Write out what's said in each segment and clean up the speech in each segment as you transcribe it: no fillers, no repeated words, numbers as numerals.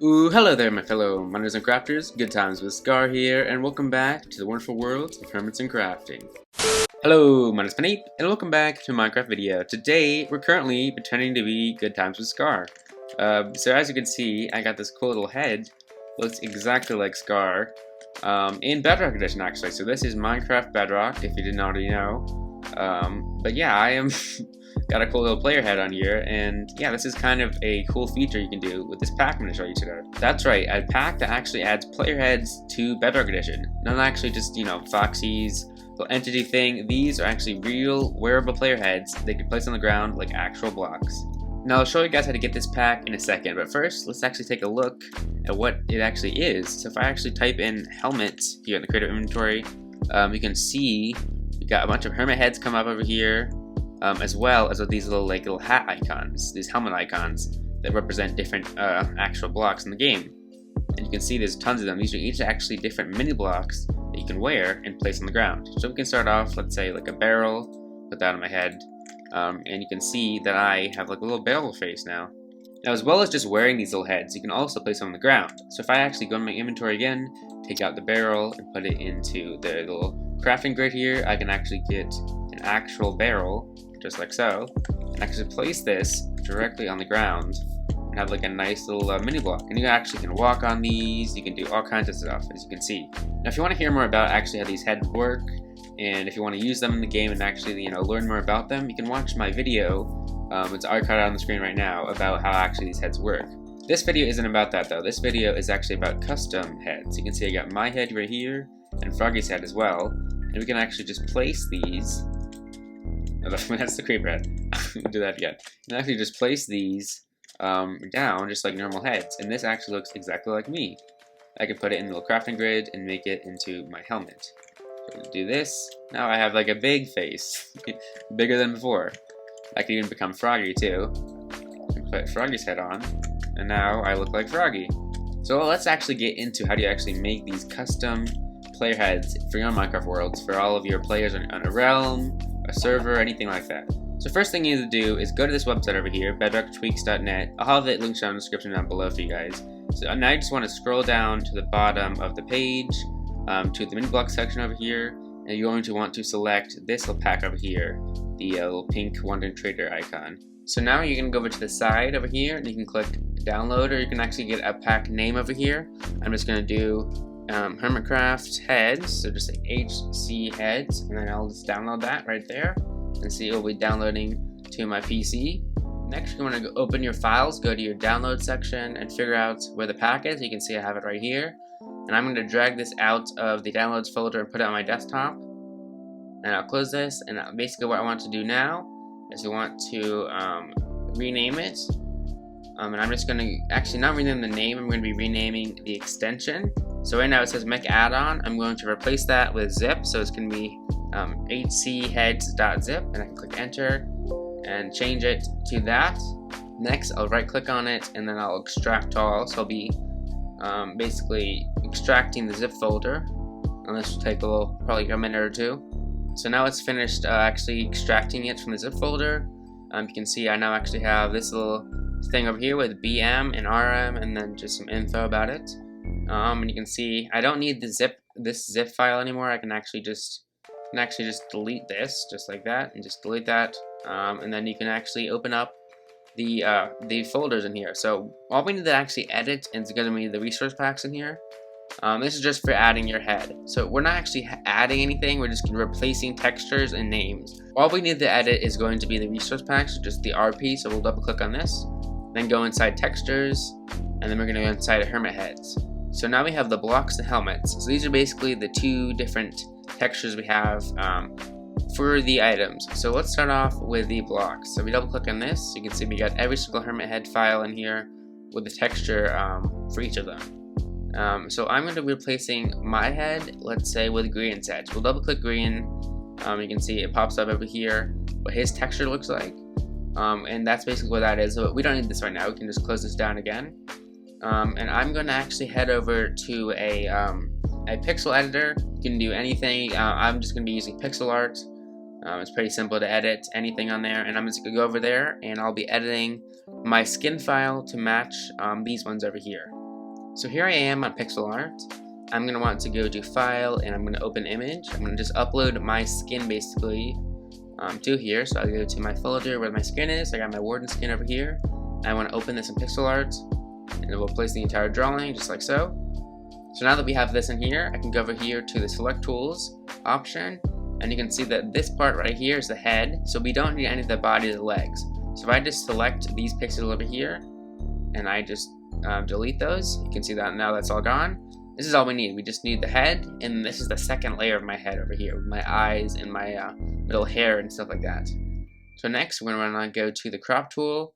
Ooh, hello there, my fellow miners and crafters. Good times with Scar here, and welcome back to the wonderful world of hermits and crafting. Hello, my name is PNAPE, and welcome back to a Minecraft video. Today, we're currently pretending to be Good Times with Scar. So as you can see, I got this cool little head. Looks exactly like Scar. In Bedrock edition, actually. So this is Minecraft Bedrock, if you didn't already know. But yeah, I am got a cool little player head on here, and yeah, this is kind of a cool feature you can do with this pack I'm going to show you today. That's right, a pack that actually adds player heads to Bedrock edition. Not actually just, Foxy's little entity thing. These are actually real wearable player heads they can place on the ground like actual blocks. Now I'll show you guys how to get this pack in a second, but first let's actually take a look at what it actually is. So if I actually type in helmet here in the creative inventory, you can see we got a bunch of hermit heads come up over here, as well as these little hat icons, these helmet icons that represent different actual blocks in the game. And you can see there's tons of them. These are each actually different mini blocks that you can wear and place on the ground. So we can start off, let's say, like a barrel, put that on my head, and you can see that I have like a little barrel face now. Now, as well as just wearing these little heads, you can also place them on the ground. So if I actually go in my inventory again, take out the barrel and put it into the little crafting grid here, I can actually get an actual barrel, just like so, and actually place this directly on the ground and have like a nice little mini block. And you actually can walk on these, you can do all kinds of stuff, as you can see. Now if you want to hear more about actually how these heads work, and if you want to use them in the game and actually learn more about them, you can watch my video, it's archived on the screen right now, about how actually these heads work. This video isn't about that though. This video is actually about custom heads. You can see I got my head right here and Froggy's head as well, and we can actually just place these. That's the creeper head. Do that again. You can actually just place these down just like normal heads, and this actually looks exactly like me. I can put it in the little crafting grid and make it into my helmet. So do this. Now I have like a big face, bigger than before. I can even become Froggy too. I can put Froggy's head on, and now I look like Froggy. So let's actually get into how do you actually make these custom player heads for your Minecraft worlds for all of your players on a realm, a server, anything like that. So first thing you need to do is go to this website over here, bedrocktweaks.net. I'll have the links down in the description down below for you guys. So now you just want to scroll down to the bottom of the page, to the Miniblock section over here, and you're going to want to select this little pack over here, the little pink Wandering Trader icon. So now you can go over to the side over here, and you can click download, or you can actually get a pack name over here. I'm just going to do Hermitcraft heads, so just say HC heads, and then I'll just download that right there, and see it will be downloading to my PC. Next, you're going to open your files, go to your download section, and figure out where the pack is. You can see I have it right here, and I'm going to drag this out of the downloads folder and put it on my desktop, and I'll close this. And basically what I want to do now is I want to rename it, and I'm just going to actually not rename the name, I'm going to be renaming the extension. So right now it says make add-on. I'm going to replace that with zip, so it's going to be hcheads.zip, and I can click enter and change it to that. Next, I'll right click on it, and then I'll extract all. So I'll be basically extracting the zip folder, and this will take probably a minute or two. So now it's finished actually extracting it from the zip folder. You can see I now actually have this little thing over here with BM and RM, and then just some info about it. And you can see I don't need this zip file anymore. I can actually just delete this just like that, and just delete that. And then you can actually open up the folders in here. So all we need to actually edit is going to be the resource packs in here. This is just for adding your head. So we're not actually adding anything. We're just replacing textures and names. All we need to edit is going to be the resource packs, so just the RP. So we'll double click on this, then go inside textures, and then we're going to go inside hermit heads. So now we have the blocks and helmets. So these are basically the two different textures we have for the items. So let's start off with the blocks. So we double click on this, you can see we got every single hermit head file in here with the texture for each of them. So I'm going to be replacing my head, let's say, with Grian's head. So we'll double click Grian. You can see it pops up over here what his texture looks like. And that's basically what that is. So we don't need this right now. We can just close this down again. And I'm going to actually head over to a pixel editor. You can do anything. I'm just going to be using pixel art. It's pretty simple to edit anything on there, and I'm just going to go over there and I'll be editing my skin file to match these ones over here. So here I am on pixel art. I'm going to want to go to file and I'm going to open image. I'm going to just upload my skin basically to here. So I'll go to my folder where my skin is. I got my warden skin over here. I want to open this in pixel art and it will place the entire drawing just like so. So now that we have this in here, I can go over here to the select tools option and you can see that this part right here is the head. So we don't need any of the body or the legs. So if I just select these pixels over here and I just delete those, you can see that now that's all gone. This is all we need. We just need the head, and this is the second layer of my head over here with my eyes and my little hair and stuff like that. So next we're going to want to go to the crop tool.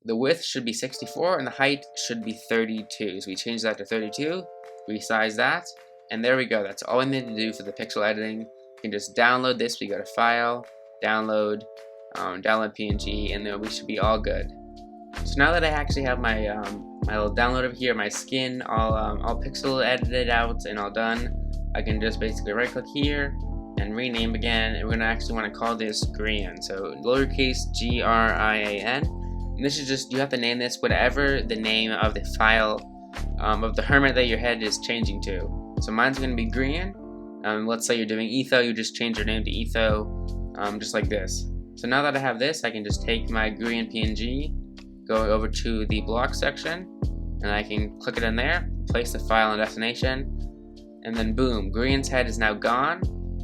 The width should be 64 and the height should be 32. So we change that to 32, resize that, and there we go. That's all we need to do for the pixel editing. You can just download this. We go to file, download, download PNG, and then we should be all good. So now that I actually have my my little download over here, my skin all pixel edited out and all done, I can just basically right click here and rename again, and we're gonna actually want to call this Grian. So lowercase Grian. And this is just, you have to name this whatever the name of the file of the hermit that your head is changing to. So mine's gonna be Grian. Let's say you're doing etho, you just change your name to etho, just like this. So now that I have this, I can just take my Grian PNG, go over to the block section, and I can click it in there, place the file and destination, and then boom, Grian's head is now gone.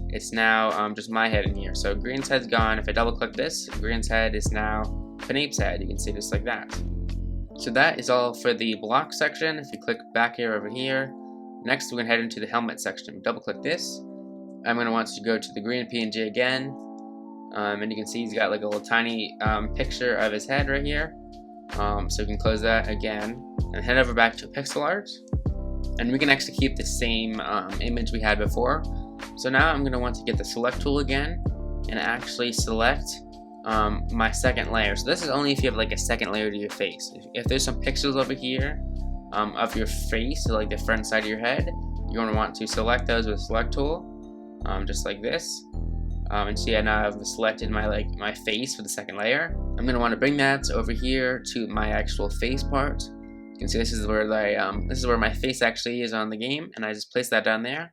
It's now just my head in here. So Grian's head's gone. If I double click this, Grian's head is now PNAPE's head. You can see just like that. So that is all for the block section. If you click back here over here, next we're gonna head into the helmet section. Double click this. I'm gonna want to go to the Grian PNG again, and you can see he's got like a little tiny picture of his head right here. So we can close that again and head over back to pixel art, and we can actually keep the same image we had before. So now I'm going to want to get the select tool again and actually select my second layer. So this is only if you have like a second layer to your face. If there's some pixels over here of your face, so like the front side of your head, you're going to want to select those with the select tool, just like this. And see, now I've selected my face for the second layer. I'm gonna want to bring that over here to my actual face part. You can see this is where my face actually is on the game, and I just place that down there.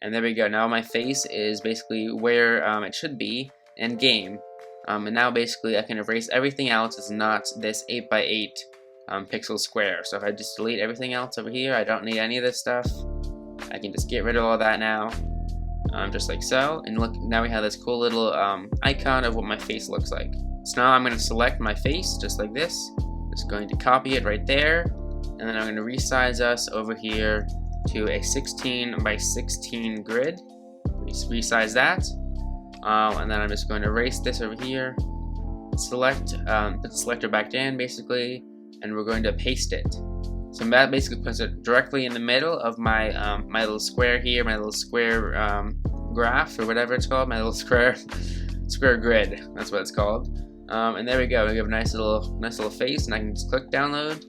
And there we go. Now my face is basically where it should be in game. And now basically I can erase everything else. It's not this 8x8 pixel square. So if I just delete everything else over here, I don't need any of this stuff. I can just get rid of all that now. Just like so, and look, now we have this cool little icon of what my face looks like. So now I'm going to select my face just like this, just going to copy it right there, and then I'm going to resize us over here to a 16x16 grid. Resize that, and then I'm just going to erase this over here, select, put the selector back in basically, and we're going to paste it. So that basically puts it directly in the middle of my my little square here, my little square graph or whatever it's called, my little square grid. That's what it's called. And there we go. We have a nice little face, and I can just click download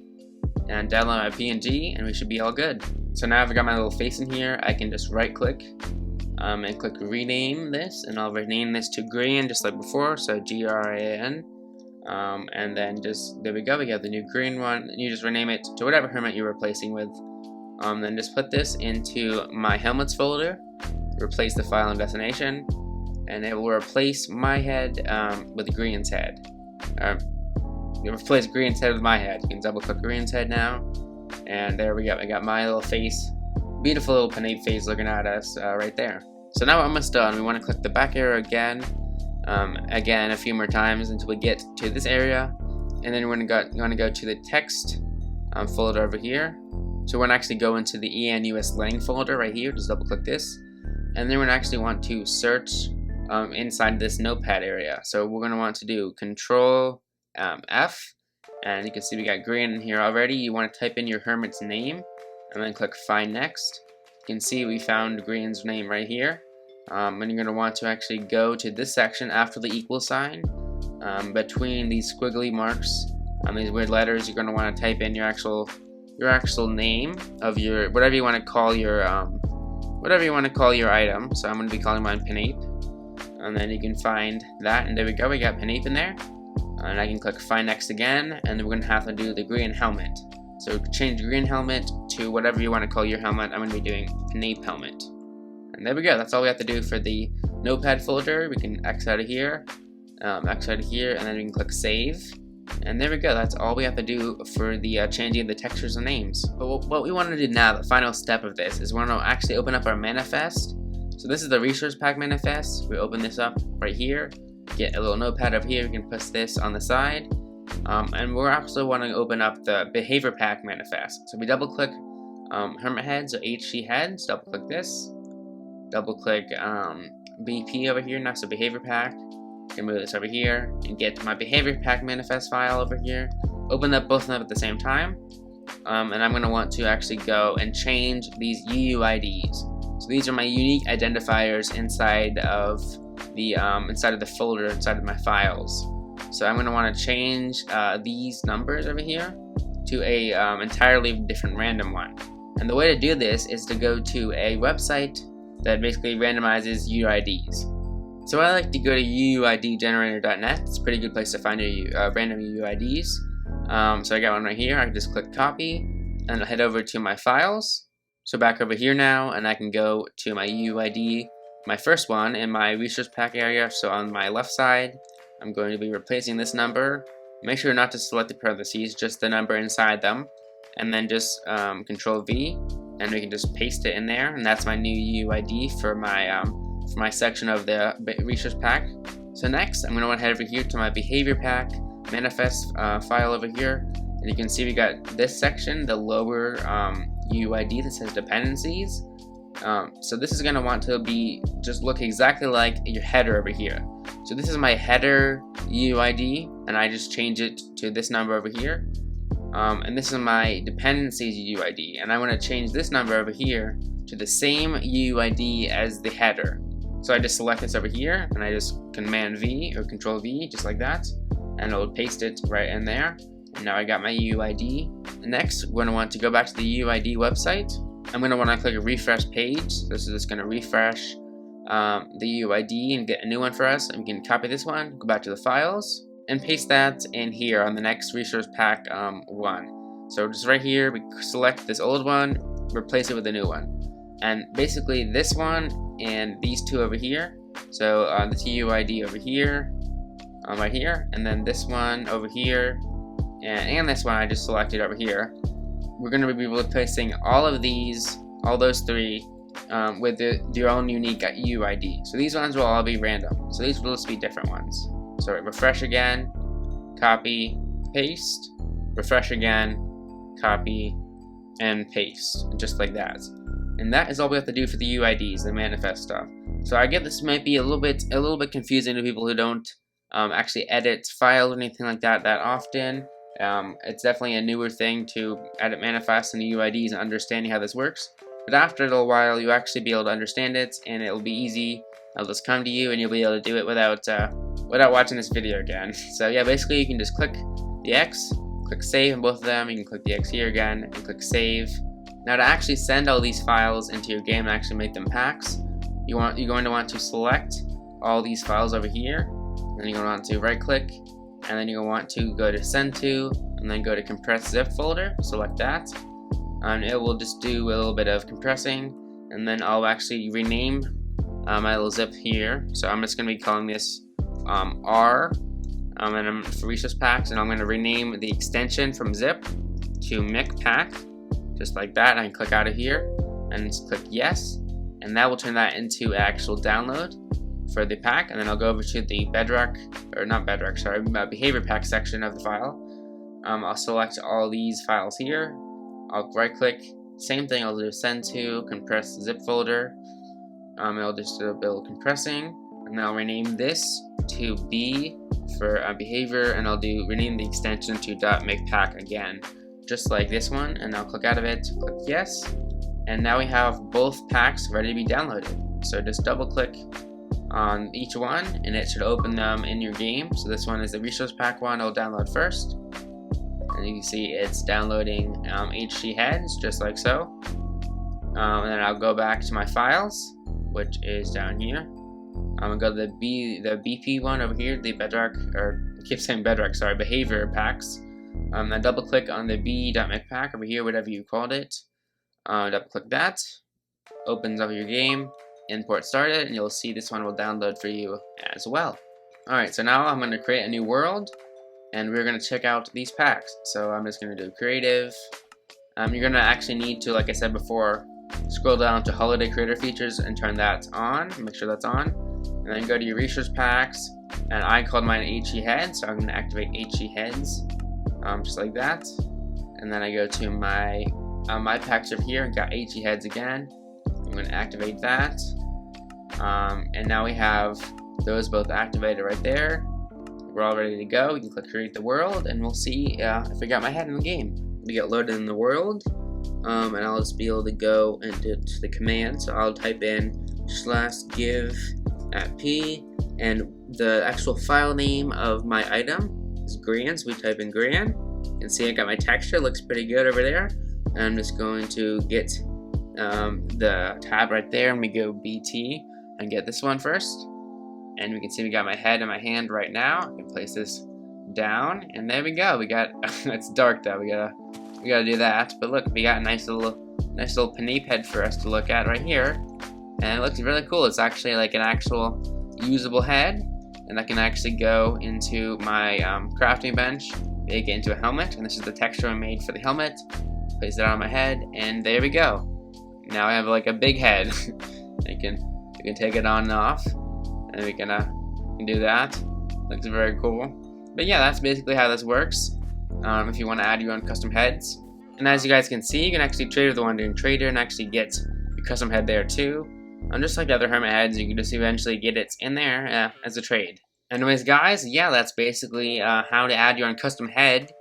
and download my PNG, and we should be all good. So now I've got my little face in here. I can just right click and click rename this, and I'll rename this to Grian just like before. So Grian. And then just, there we go, we got the new green one, and you just rename it to whatever hermit you're replacing with. Then just put this into my helmets folder, replace the file and destination, and it will replace my head with Grian's head. You replace Grian's head with my head. You can double click Grian's head now, and there we go, I got my little face, beautiful little PNAPE face looking at us right there. So now we're almost done. We want to click the back arrow again a few more times until we get to this area, and then we're going to go to the text folder over here. So we're going to actually go into the ENUSlang folder right here. Just double click this, and then we're going to actually want to search inside this notepad area. So we're going to want to do Control F, and you can see we got Grian in here already. You want to type in your hermit's name and then click Find Next. You can see we found Grian's name right here. And you're going to want to actually go to this section after the equal sign, between these squiggly marks on these weird letters. You're going to want to type in your actual name of your whatever you want to call your item. So I'm going to be calling mine PNAPE, and then you can find that, and there we go, we got PNAPE in there. And I can click Find Next again, and we're going to have to do the Grian helmet. So change green helmet to whatever you want to call your helmet. I'm going to be doing PNAPE helmet. And there we go. That's all we have to do for the notepad folder. We can X out of here, and then we can click save. And there we go. That's all we have to do for the changing the textures and names. But what we want to do now, the final step of this, is we want to actually open up our manifest. So this is the resource pack manifest. We open this up right here. Get a little notepad over here. We can push this on the side. And we're also want to open up the behavior pack manifest. So we double click hermit heads or HC heads. Double click this. Double click BP over here next to behavior pack. I can move this over here and get my behavior pack manifest file over here. Open up both of them at the same time. And I'm going to want to actually go and change these UUIDs. So these are my unique identifiers inside of the folder, inside of my files. So I'm going to want to change these numbers over here to a entirely different random one. And the way to do this is to go to a website that basically randomizes UUIDs. So I like to go to UUIDgenerator.net. It's a pretty good place to find random UUIDs. So I got one right here. I can just click copy and I'll head over to my files. So back over here now, and I can go to my UUID, my first one in my resource pack area. So on my left side, I'm going to be replacing this number. Make sure not to select the parentheses, just the number inside them, and then just Control V, and we can just paste it in there, and that's my new UUID for my section of the resource pack. So next, I'm going to want to head over here to my behavior pack manifest file over here, and you can see we got this section, the lower UUID that says dependencies. So this is going to want to be just look exactly like your header over here. So this is my header UUID, and I just change it to this number over here. And this is my dependencies UUID, and I want to change this number over here to the same UUID as the header. So I just select this over here, and I just Command V or Control V, just like that, and it'll paste it right in there. And now I got my UUID. Next, we're going to want to go back to the UUID website. I'm going to want to click a refresh page. So this is just going to refresh the UUID and get a new one for us. And we can copy this one, go back to the files, and paste that in here on the next resource pack one. So just right here, we select this old one, replace it with a new one. And basically this one and these two over here. So this UUID over here, right here, and then this one over here, and this one I just selected over here. We're going to be replacing all of these, all those three, with their own unique UUID. So these ones will all be random. So these will just be different ones. So refresh again, copy, paste, refresh again, copy, and paste, just like that. And that is all we have to do for the UIDs, the manifest stuff. So I get this might be a little bit confusing to people who don't actually edit files or anything like that often. It's definitely a newer thing to edit manifests and the UIDs and understanding how this works. But after a little while, you'll actually be able to understand it, and it'll be easy. It'll just come to you, and you'll be able to do it without watching this video again. So yeah, basically you can just click the X, click save in both of them. You can click the X here again and click save. Now to actually send all these files into your game and actually make them packs, you're going to want to select all these files over here. Then you're going to want to right click, and then you're going to want to go to send to, and then go to compress zip folder, select that. And it will just do a little bit of compressing, and then I'll actually rename my little zip here. So I'm just going to be calling this R, and I'm for resource packs, and I'm going to rename the extension from zip to mic pack, just like that. I can click out of here and just click yes, and that will turn that into actual download for the pack. And then I'll go over to the Bedrock, or not Bedrock, sorry, behavior pack section of the file. I'll select all these files here. I'll right click, same thing, I'll do send to, compress zip folder. It'll just do a bit of compressing, and I'll rename this to B for behavior, and I'll rename the extension to .micpack again, just like this one. And I'll click out of it, click yes, and now we have both packs ready to be downloaded. So just double click on each one, and it should open them in your game. So this one is the resource pack one. I'll download first. And you can see it's downloading HC heads, just like so. And then I'll go back to my files, which is down here. I'm gonna go to the BP one over here, the Bedrock, or I keep saying Bedrock, sorry, behavior packs. Now double click on the b.mech pack over here, whatever you called it. Double click that, opens up your game, import started, and you'll see this one will download for you as well. Alright, so now I'm going to create a new world, and we're going to check out these packs. So I'm just going to do creative. You're going to actually need to, like I said before, scroll down to holiday creator features and turn that on, make sure that's on, and then go to your resource packs, and I called mine HE head, so I'm going to activate HE heads, just like that, and then I go to my packs over here and got HE heads again. I'm going to activate that, and now we have those both activated right there. We're all ready to go. We can click create the world, and we'll see if we got my head in the game. We get loaded in the world, and I'll just be able to go into the command. So I'll type in /give @p, and the actual file name of my item is Grian, so we type in Grian. You can see I got my texture, looks pretty good over there. And I'm just going to get the tab right there, and we go BT and get this one first. And we can see we got my head in my hand right now. I can place this down, and there we go. We got it's dark though. We gotta do that. But look, we got a nice little PNAPE head for us to look at right here, and it looks really cool. It's actually like an actual usable head, and I can actually go into my crafting bench, make it into a helmet, and this is the texture I made for the helmet. Place it on my head, and there we go. Now I have like a big head. you can take it on and off, and we can do that. Looks very cool. But yeah, that's basically how this works. If you want to add your own custom heads, and as you guys can see, you can actually trade with the Wandering Trader and actually get your custom head there too. Just like the other hermit heads, you can just eventually get it in there as a trade. Anyways, guys, yeah, that's basically how to add your own custom head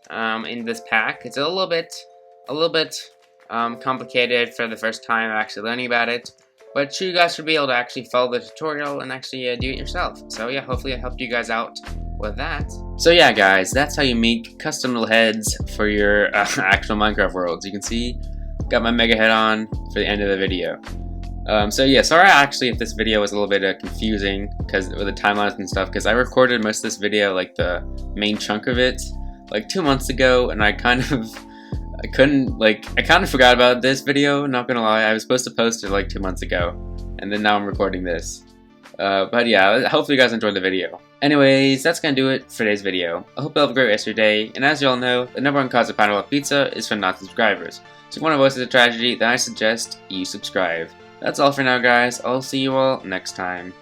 in this pack. It's a little bit complicated for the first time actually learning about it, but you guys should be able to actually follow the tutorial and actually do it yourself. So yeah, hopefully I helped you guys out with that. So yeah, guys, that's how you make custom little heads for your actual Minecraft worlds. You can see, got my mega head on for the end of the video. So yeah, sorry actually if this video was a little bit confusing because with the timelines and stuff, because I recorded most of this video, like the main chunk of it, like 2 months ago, and I kind of forgot about this video, not gonna lie. I was supposed to post it like 2 months ago, and then now I'm recording this. But yeah, hopefully you guys enjoyed the video. Anyways, that's gonna do it for today's video. I hope you have a great rest of your day, and as you all know, the #1 cause of Pineapple Pizza is for non-subscribers. So if you want to voice the tragedy, then I suggest you subscribe. That's all for now, guys. I'll see you all next time.